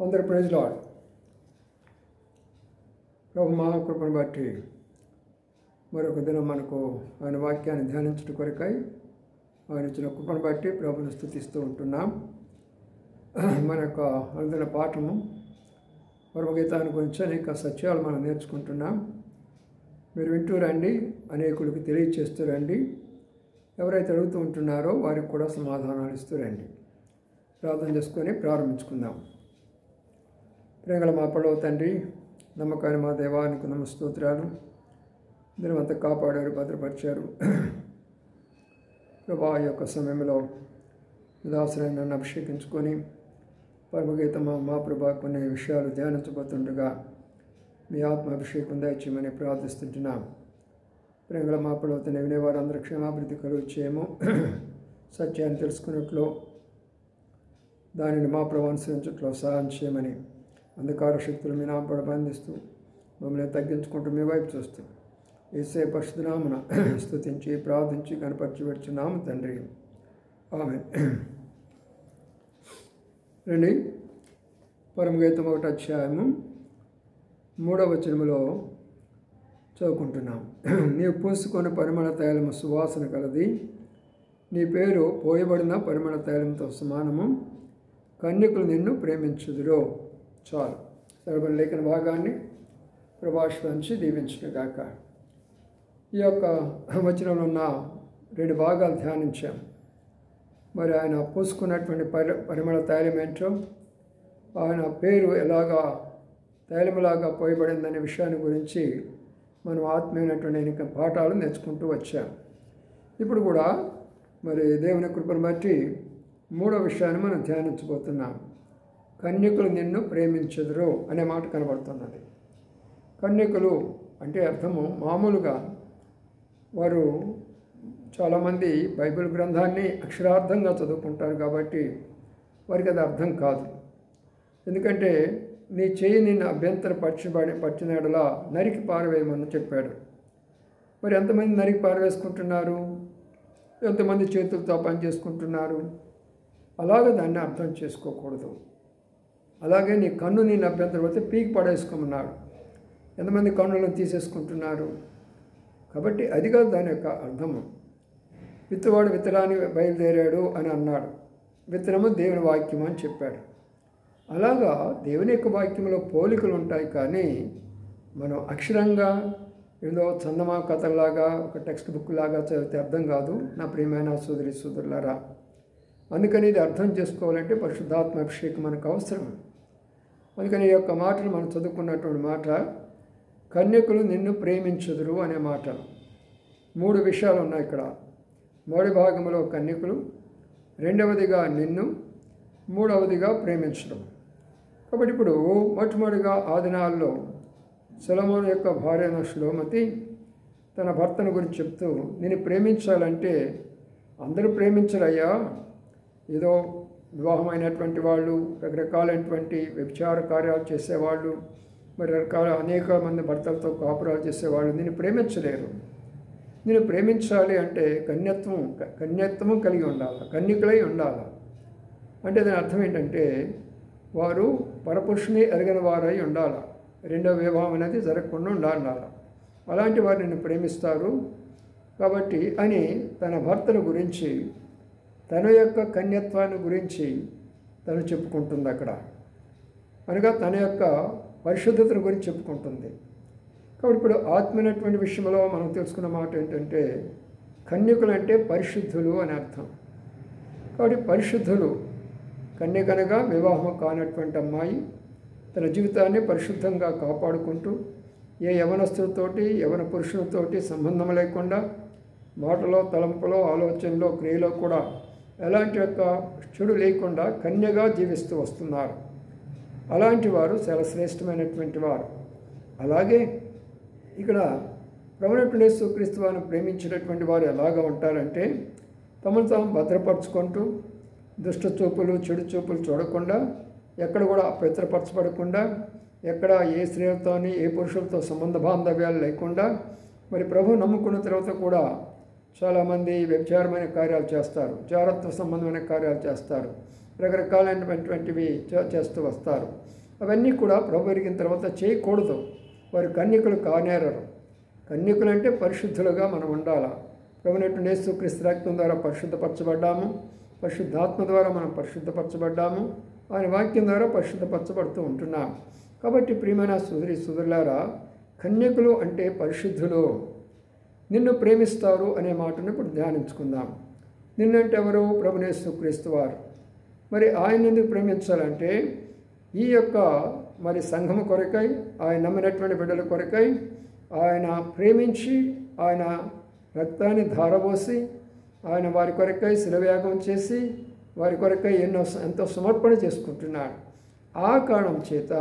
అందరి praise lord. ప్రభు మహాకృపను బట్టి మరొక దినం మనకు ఆయన వాక్యాన్ని ధ్యానించడం కొరకై ఆయన ఇచ్చిన కృపను బట్టి ప్రభుని స్తుతిస్తూ ఉంటున్నాం. మన యొక్క అనుదిన పాఠము పరమగీతాన్ని గురించి అనేక సత్యాలు మనం నేర్చుకుంటున్నాం. మీరు వింటూ రండి, అనేకులకు తెలియచేస్తూ రండి. ఎవరైతే అడుగుతూ ఉంటున్నారో వారికి కూడా సమాధానాలు ఇస్తూ రండి. ప్రార్థన చేసుకొని ప్రారంభించుకుందాం. ప్రేమల మా పడవ తండ్రి, నమ్మకాన్ని మా దేవానికి స్తోత్రాలు. దినమంతా కాపాడారు, భద్రపరిచారు. ప్రభా యొక్క సమయంలో ఉదాసరాన్ని నన్ను అభిషేకించుకొని పరమగీత మా ప్రభా కొన్ని విషయాలు ధ్యానించబోతుండగా మీ ఆత్మాభిషేకం దయచేయమని ప్రార్థిస్తుంటున్నాం. ప్రేమల మా పడవ వినేవారందరూ క్షేమాభివృద్ధి కలుగు చేయము. సత్యాన్ని తెలుసుకున్నట్లు దానిని మా ప్రభు అనుసరించట్లో సహాయం చేయమని అంధకార శక్తులు మీ నాపడ బంధిస్తూ మమ్మల్ని తగ్గించుకుంటూ మీ వైపు చూస్తూ యేసే పరిశుద్ధ నామమున స్తుతించి ప్రార్థించి కనపరిచి పెడుచున్నాము తండ్రి, ఆమేన్. రండి, పరమగీతం 1వ అధ్యాయము 3వ వచనములో చదువుకుంటున్నాం. నీవు పూసుకొని పరిమళ తైలము సువాసన కలది, నీ పేరు పోయబడిన పరిమళ తైలంతో సమానము, కన్యకులు నిన్ను ప్రేమించుదురో. చాలు. సర్వణ లేఖన భాగాన్ని ప్రభాషించి దీవించుగాక. ఈ యొక్క వచనంలో ఉన్న 2 భాగాలు ధ్యానించాం. మరి ఆయన పూసుకున్నటువంటి పరిమళ తైలం ఏంటో, ఆయన పేరు ఎలాగా తైలములాగా పోయబడిందనే విషయాన్ని గురించి మనం ఆత్మీయమైనటువంటి అనేక పాఠాలు నేర్చుకుంటూ వచ్చాం. ఇప్పుడు కూడా మరి దేవుని కృపను బట్టి 3వ విషయాన్ని మనం ధ్యానించబోతున్నాం. కన్యకులు నిన్ను ప్రేమించుదురు అనే మాట కనబడుతున్నది. కన్యకులు అంటే అర్థము మామూలుగా వారు చాలామంది బైబిల్ గ్రంథాన్ని అక్షరార్థంగా చదువుకుంటారు కాబట్టి వారికి అది అర్థం కాదు. ఎందుకంటే నీ చేయి నిన్ను పచ్చినడలా నరికి పారవేయమని చెప్పాడు. మరి ఎంతమంది నరికి పారవేసుకుంటున్నారు, ఎంతమంది చేతులతో పని చేసుకుంటున్నారు? అలాగే దాన్ని అర్థం చేసుకోకూడదు. అలాగే నీ కన్ను నేను అభ్యంతరం పడితే పీకి పడేసుకోమన్నాడు. ఎంతమంది కన్నులను తీసేసుకుంటున్నారు? కాబట్టి అది కాదు దాని యొక్క అర్థము. విత్తవాడు విత్తనాన్ని బయలుదేరాడు అని అన్నాడు. విత్తనము దేవుని వాక్యం అని చెప్పాడు. అలాగా దేవుని యొక్క వాక్యంలో పోలికలు ఉంటాయి, కానీ మనం అక్షరంగా ఏదో చందమా కథలాగా ఒక టెక్స్ట్ బుక్ లాగా చదివితే అర్థం కాదు నా ప్రియమైన సోదరులారా. అందుకని ఇది అర్థం చేసుకోవాలంటే పరిశుద్ధాత్మ అభిషేకం మనకు అవసరం. అందుకని ఈ యొక్క మాటలు మనం చదువుకున్నటువంటి మాట కన్యకులు నిన్ను ప్రేమించుదురు అనే మాట. 3 విషయాలు ఉన్నాయి ఇక్కడ. మొదటి భాగంలో కన్యకులు, రెండవదిగా నిన్ను, మూడవదిగా ప్రేమించడం. కాబట్టి ఇప్పుడు మొట్టమొదటిగా ఆ దినాల్లో సొలొమోను యొక్క భార్య అయిన షులోమతి తన భర్తను గురించి చెప్తూ, నేను ప్రేమించాలంటే అందరూ ప్రేమించరయ్యా, ఏదో వివాహమైనటువంటి వాళ్ళు, రకరకాలైనటువంటి వ్యభిచార కార్యాలు చేసేవాళ్ళు, మరి అనేక మంది భర్తలతో కాపురాలు చేసేవాళ్ళు నేను ప్రేమించలేరు. నేను ప్రేమించాలి అంటే కన్యత్వము కలిగి ఉండాలి, కన్యకులై ఉండాలి. అంటే దాని అర్థం ఏంటంటే వారు పరపురుషుని ఎరగని వారై ఉండాలి, రెండవ వివాహం అనేది జరగకుండా ఉండాలి. అలాంటి వారు నిన్ను ప్రేమిస్తారు కాబట్టి అని తన భర్తల గురించి, తన యొక్క కన్యత్వాన్ని గురించి తను చెప్పుకుంటుంది అక్కడ. అనగా తన యొక్క పరిశుద్ధతను గురించి చెప్పుకుంటుంది. కాబట్టి ఇప్పుడు ఆత్మైనటువంటి విషయంలో మనం తెలుసుకున్న మాట ఏంటంటే కన్యకులు అంటే పరిశుద్ధులు అని అర్థం. కాబట్టి పరిశుద్ధులు, కన్యకనగా వివాహం కానటువంటి అమ్మాయి తన జీవితాన్ని పరిశుద్ధంగా కాపాడుకుంటూ ఏ యవనస్తులతోటి యవన పురుషులతోటి సంబంధం లేకుండా మాటలో, తలంపులో, ఆలోచనలో, క్రియలో కూడా ఎలాంటి యొక్క చెడు లేకుండా కన్యగా జీవిస్తూ వస్తున్నారు. అలాంటి వారు చాలా శ్రేష్టమైనటువంటి వారు. అలాగే ఇక్కడ ప్రభువైన యేసుక్రీస్తు వారిని ప్రేమించినటువంటి వారు ఎలాగా ఉంటారంటే తమను తాము భద్రపరుచుకుంటూ దుష్ట చూపులు, చెడు చూపులు చూడకుండా, ఎక్కడ కూడా అపవిత్రపరచబడకుండా, ఎక్కడ ఏ స్త్రీలతోని ఏ పురుషులతో సంబంధ బాంధవ్యాలు లేకుండా, మరి ప్రభు నమ్ముకున్న తర్వాత కూడా చాలామంది వ్యభిచారమైన కార్యాలు చేస్తారు, జారత్వ సంబంధమైన కార్యాలు చేస్తారు. రకరకాలైనటువంటివి చేస్తూ వస్తారు. అవన్నీ కూడా ప్రభు ఎరిగిన తర్వాత చేయకూడదు. వారు కన్యకులు కానేరరు. కన్యకులు అంటే పరిశుద్ధులుగా మనం ఉండాలా. ప్రభునటువంటి యేసుక్రీస్తు రక్తం ద్వారా పరిశుద్ధపరచబడ్డాము, పరిశుద్ధాత్మ ద్వారా మనం పరిశుద్ధపరచబడ్డాము, ఆయన వాక్యం ద్వారా పరిశుద్ధపరచబడుతూ ఉంటున్నాం. కాబట్టి ప్రియమైన సోదరులారా, కన్యకులు అంటే పరిశుద్ధులు. నిన్ను ప్రేమిస్తారు అనే మాటను ఇప్పుడు ధ్యానించుకుందాం. నిన్నంటే ఎవరు? ప్రభువైన యేసుక్రీస్తు వారు. మరి ఆయన ఎందుకు ప్రేమించాలంటే ఈ యొక్క మరి సంఘము కొరకై, ఆయన నమ్మినటువంటి బిడ్డల కొరకై ఆయన ప్రేమించి ఆయన రక్తాన్ని ధారపోసి ఆయన వారి కొరకై శిలయాగం చేసి వారి కొరకై ఎంతో సమర్పణ చేసుకుంటున్నాడు. ఆ కారణం చేత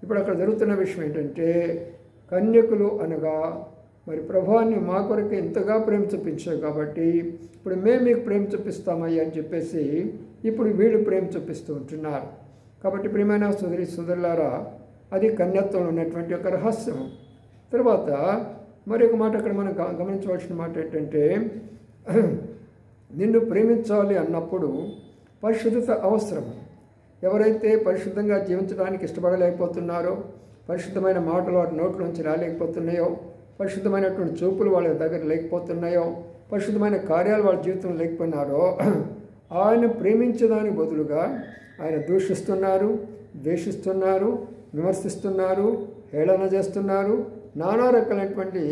ఇప్పుడు అక్కడ జరుగుతున్న విషయం ఏంటంటే, కన్యకులు అనగా మరి ప్రభువాన్ని మా కొరకు ఎంతగా ప్రేమ చూపించావు కాబట్టి ఇప్పుడు మేము మీకు ప్రేమ చూపిస్తామయ్యా అని చెప్పేసి ఇప్పుడు వీళ్ళు ప్రేమ చూపిస్తూ ఉంటున్నారు. కాబట్టి ప్రియమైన సోదరులారా, అది కన్యత్వంలో ఉన్నటువంటి ఒక రహస్యం. తర్వాత మరి ఒక మాట అక్కడ మనం గమనించవలసిన మాట ఏంటంటే, నిన్ను ప్రేమించాలి అన్నప్పుడు పరిశుద్ధత అవసరం. ఎవరైతే పరిశుద్ధంగా జీవించడానికి ఇష్టపడలేకపోతున్నారో, పరిశుద్ధమైన మాటలు వారి నోట్లోంచి రాలేకపోతున్నాయో, పరిశుద్ధమైనటువంటి చూపులు వాళ్ళ దగ్గర లేకపోతున్నాయో, పరిశుద్ధమైన కార్యాలు వాళ్ళ జీవితంలో లేకపోయినారో, ఆయన ప్రేమించడానికి బదులుగా ఆయన దూషిస్తున్నారు, ద్వేషిస్తున్నారు, విమర్శిస్తున్నారు, హేళన చేస్తున్నారు, నానా రకాలైనటువంటి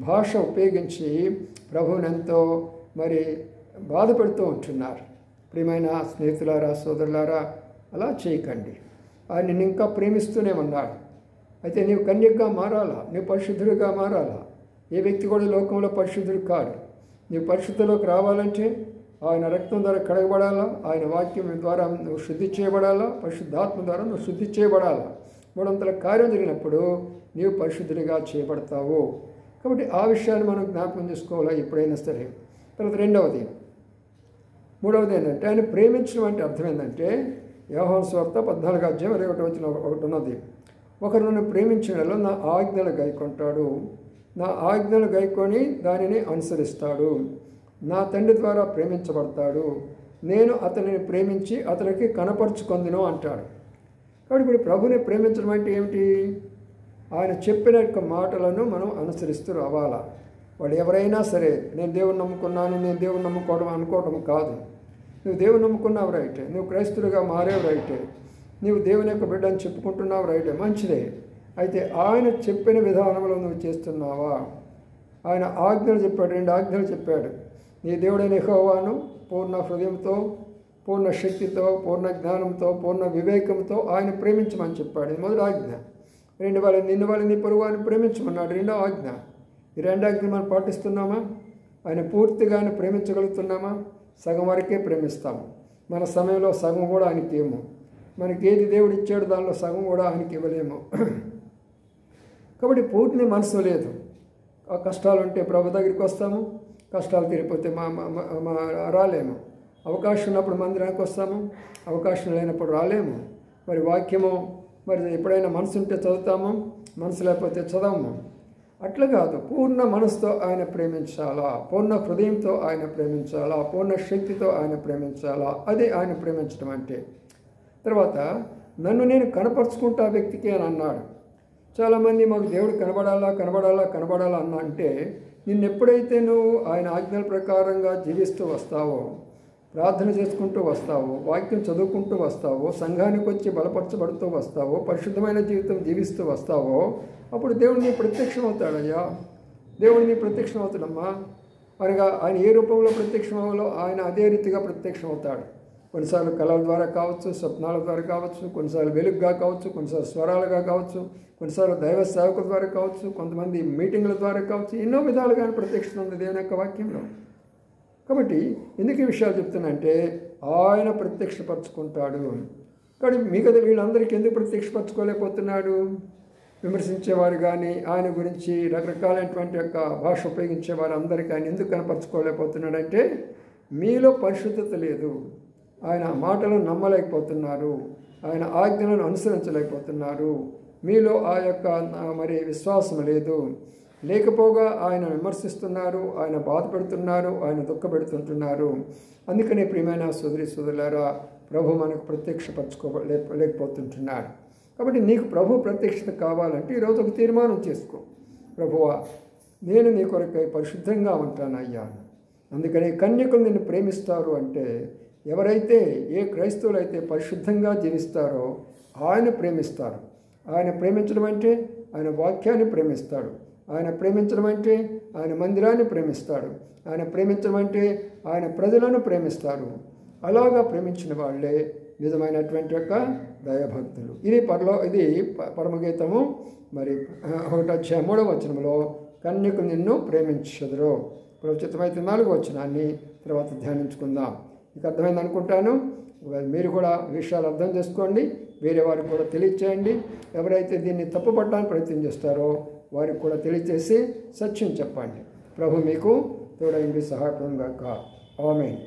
భాష ఉపయోగించి ప్రభువుని ఎంతో మరి బాధ పెడుతూ ఉంటున్నారు. ప్రియమైన స్నేహితులారా, సోదరులారా, అలా చేయకండి. ఆయన నిన్ను ఇంకా ప్రేమిస్తూనే ఉన్నాడు. అయితే నీవు కన్యకగా మారాలా, నీవు పరిశుద్ధుడిగా మారాలా. ఏ వ్యక్తి కూడా లోకంలో పరిశుద్ధుడు కాడు. నీవు పరిశుద్ధిలోకి రావాలంటే ఆయన రక్తం ద్వారా కడగబడాలా, ఆయన వాక్యం ద్వారా నువ్వు శుద్ధి చేయబడాలా, పరిశుద్ధాత్మ ద్వారా నువ్వు శుద్ధి చేయబడాలా. మూడంతల కార్యం జరిగినప్పుడు నీవు పరిశుద్ధుడిగా చేయబడతావు. కాబట్టి ఆ విషయాన్ని మనం జ్ఞాపకం చేసుకోవాలా ఎప్పుడైనా సరే. తర్వాత మూడవది ఏంటంటే, ఆయన ప్రేమించడం అంటే అర్థం ఏంటంటే, యోహాను సువార్త 14:21 ఒకటి ఉన్నది. ఒకరు నన్ను ప్రేమించడంలో నా ఆజ్ఞలు గైకొంటాడు, నా ఆజ్ఞలు గైకొని దానిని అనుసరిస్తాడు, నా తండ్రి ద్వారా ప్రేమించబడతాడు, నేను అతనిని ప్రేమించి అతనికి కనపరుచుకొందును అంటాడు. కాబట్టి ఇప్పుడు ప్రభుని ప్రేమించడం అంటే ఏమిటి? ఆయన చెప్పిన యొక్క మాటలను మనం అనుసరిస్తూ రావాలా. వాళ్ళు ఎవరైనా సరే, నేను దేవుని నమ్ముకున్నాను, నేను దేవుని అనుకోవడం కాదు. నువ్వు దేవుని నమ్ముకున్నావు రైటే, నువ్వు క్రైస్తుడిగా మారేవు రైటే, నీవు దేవుని యొక్క బిడ్డ అని చెప్పుకుంటున్నావు రైటే, మంచిదే. అయితే ఆయన చెప్పిన విధానంలో నువ్వు చేస్తున్నావా? ఆయన ఆజ్ఞలు చెప్పాడు, 2 ఆజ్ఞలు చెప్పాడు. నీ దేవుడైన యెహోవాను పూర్ణ హృదయంతో, పూర్ణ శక్తితో, పూర్ణ జ్ఞానంతో, పూర్ణ వివేకంతో ఆయన ప్రేమించమని చెప్పాడు. ఇది మొదటి ఆజ్ఞ. నిన్ను వాళ్ళని నీ పొరుగువారిని ప్రేమించమన్నాడు, 2వ ఆజ్ఞ. ఈ 2 ఆజ్ఞలు మనం పాటిస్తున్నామా? ఆయన పూర్తిగా ఆయన ప్రేమించగలుగుతున్నామా? సగం వరకే ప్రేమిస్తాము. మన సమయంలో సగం కూడా ఆయనకి ఏమో. మనకి ఏది దేవుడు ఇచ్చాడు దానిలో సగం కూడా ఆయనకి ఇవ్వలేము. కాబట్టి పూర్తి మనసు లేదు. ఆ కష్టాలు ఉంటే ప్రభు దగ్గరికి వస్తాము, కష్టాలు తీరిపోతే రాలేము. అవకాశం ఉన్నప్పుడు మందిరానికి వస్తాము, అవకాశం లేనప్పుడు రాలేము. మరి వాక్యము మరి ఎప్పుడైనా మనసు ఉంటే చదువుతాము, మనసు లేకపోతే చదవము. అట్లా కాదు, పూర్ణ మనసుతో ఆయన ప్రేమించాలా, పూర్ణ హృదయంతో ఆయన ప్రేమించాలా, పూర్ణ శక్తితో ఆయన ప్రేమించాలా. అది ఆయన ప్రేమించడం అంటే. తర్వాత నన్ను నేను కనపరుచుకుంటా వ్యక్తికి అని అన్నాడు. చాలామంది మాకు దేవుడు కనబడాలా అన్న అంటే, నిన్నెప్పుడైతే నువ్వు ఆయన ఆజ్ఞల ప్రకారంగా జీవిస్తూ వస్తావో, ప్రార్థన చేసుకుంటూ వస్తావో, వాక్యం చదువుకుంటూ వస్తావో, సంఘానికి వచ్చి బలపరచబడుతూ వస్తావో, పరిశుద్ధమైన జీవితం జీవిస్తూ వస్తావో, అప్పుడు దేవుడు నీ ప్రత్యక్షం అవుతాడయ్యా. దేవుడు నీ ప్రత్యక్షం అవుతాడమ్మా. అనగా ఆయన ఏ రూపంలో ప్రత్యక్షం అవ్వాలో ఆయన అదే రీతిగా ప్రత్యక్షం అవుతాడు. కొన్నిసార్లు కళల ద్వారా కావచ్చు, స్వప్నాల ద్వారా కావచ్చు, కొన్నిసార్లు వెలుగుగా కావచ్చు, కొన్నిసార్లు స్వరాలుగా కావచ్చు, కొన్నిసార్లు దైవ సేవకుల ద్వారా కావచ్చు, కొంతమంది మీటింగ్ల ద్వారా కావచ్చు. ఎన్నో విధాలుగా ప్రత్యక్షం ఉంది దేవుని యొక్క వాక్యంలో. కాబట్టి ఎందుకు ఈ విషయాలు చెప్తున్నంటే, ఆయన ప్రత్యక్షపరచుకుంటాడు. కాబట్టి మిగతా వీళ్ళందరికీ ఎందుకు ప్రత్యక్షపరచుకోలేకపోతున్నాడు? విమర్శించేవారు కానీ, ఆయన గురించి రకరకాలైనటువంటి యొక్క భాష ఉపయోగించేవారు అందరికీ ఆయన ఎందుకు కనపరచుకోలేకపోతున్నాడంటే, మీలో పరిశుద్ధత లేదు, ఆయన మాటలను నమ్మలేకపోతున్నారు, ఆయన ఆజ్ఞలను అనుసరించలేకపోతున్నారు, మీలో ఆ యొక్క మరి విశ్వాసం లేదు. లేకపోగా ఆయన విమర్శిస్తున్నారు, ఆయన బాధ పెడుతున్నారు, ఆయన దుఃఖపెడుతుంటున్నారు. అందుకనే ప్రియమైన సోదరులారా, ప్రభు మనకు లేకపోతుంటున్నాడు. కాబట్టి నీకు ప్రభు ప్రత్యక్షత కావాలంటే ఈరోజు ఒక తీర్మానం చేసుకో. ప్రభువా, నేను నీ కొరకై పరిశుద్ధంగా ఉంటానయ్యా. అందుకని కన్యకులు నిన్ను ప్రేమిస్తారు అంటే ఎవరైతే ఏ క్రైస్తవులు అయితే పరిశుద్ధంగా జీవిస్తారో ఆయన ప్రేమిస్తారు. ఆయన ప్రేమించడం అంటే ఆయన వాక్యాన్ని ప్రేమిస్తాడు. ఆయన ప్రేమించడం అంటే ఆయన మందిరాన్ని ప్రేమిస్తాడు. ఆయన ప్రేమించడం అంటే ఆయన ప్రజలను ప్రేమిస్తాడు. అలాగా ప్రేమించిన వాళ్ళే నిజమైనటువంటి యొక్క దైవభక్తులు. ఇది పరమగీతము మరి 1:3 వచనంలో కన్యకు నిన్ను ప్రేమించదురు. ప్రవచితమైతే 4వ వచనాన్ని తర్వాత ధ్యానించుకుందాం. మీకు అర్థమైంది అనుకుంటాను. మీరు కూడా విషయాలు అర్థం చేసుకోండి, వేరే వారికి కూడా తెలియచేయండి. ఎవరైతే దీన్ని తప్పుపట్టడానికి ప్రయత్నం చేస్తారో వారికి కూడా తెలియచేసి సత్యం చెప్పండి. ప్రభు మీకు తోడైంది సహాయపడం గాక. ఆమేన్.